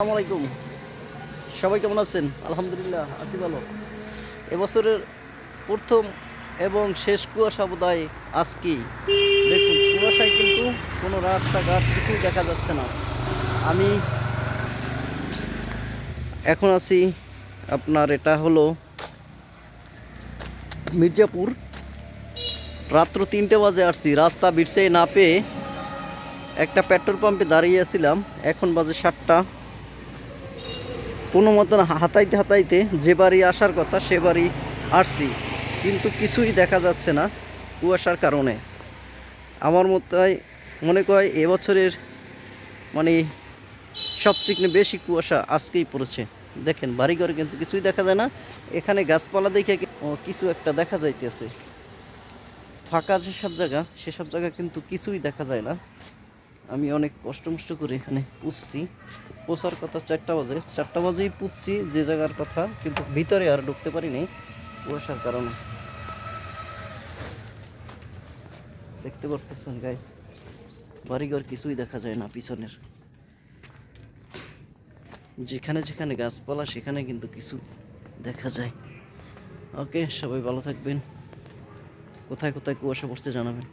আসসালামু আলাইকুম। সবাই কেমন আছেন? আলহামদুলিল্লাহ আছি ভালো। এবছরের প্রথম এবং শেষ কুয়াশা বোধহয় আজকেই। দেখুন কুয়াশায় কিন্তু কোনো রাস্তাঘাট কিছুই দেখা যাচ্ছে না। আমি এখন আছি আপনার এটা হলো মির্জাপুর। রাত্র ৩টে বাজে আসছি, রাস্তা বিরসেই না পেয়ে একটা পেট্রোল পাম্পে দাঁড়িয়েছিলাম। এখন বাজে ৭টা। কোনো মতন হাতাইতে হাতাইতে যে বাড়ি আসার কথা সে বাড়ি আসছি, কিন্তু কিছুই দেখা যাচ্ছে না কুয়াশার কারণে। আমার মনে হয় এবছরের মানে সবচেয়ে বেশি কুয়াশা আজকেই পড়েছে। দেখেন বাড়িঘরে কিন্তু কিছুই দেখা যায় না। এখানে গাছপালা দেখে কিছু একটা দেখা যাইতেছে, ফাঁকা যেসব জায়গা সেসব জায়গা কিন্তু কিছুই দেখা যায় না। আমি অনেক কষ্ট মষ্ট করে এখানে পুষছি। পোষার কথা 4টা বাজেই পুষছি যে জায়গার কথা, কিন্তু ভিতরে আর ঢুকতে পারিনি কুয়াশার কারণে। দেখতে পারতেছেন গাইস, বাড়িঘর কিছুই দেখা যায় না পিছনের। যেখানে যেখানে গাছপালা সেখানে কিন্তু কিছু দেখা যায়। ওকে, সবাই ভালো থাকবেন। কোথায় কোথায় কুয়াশা পড়ছে জানাবেন।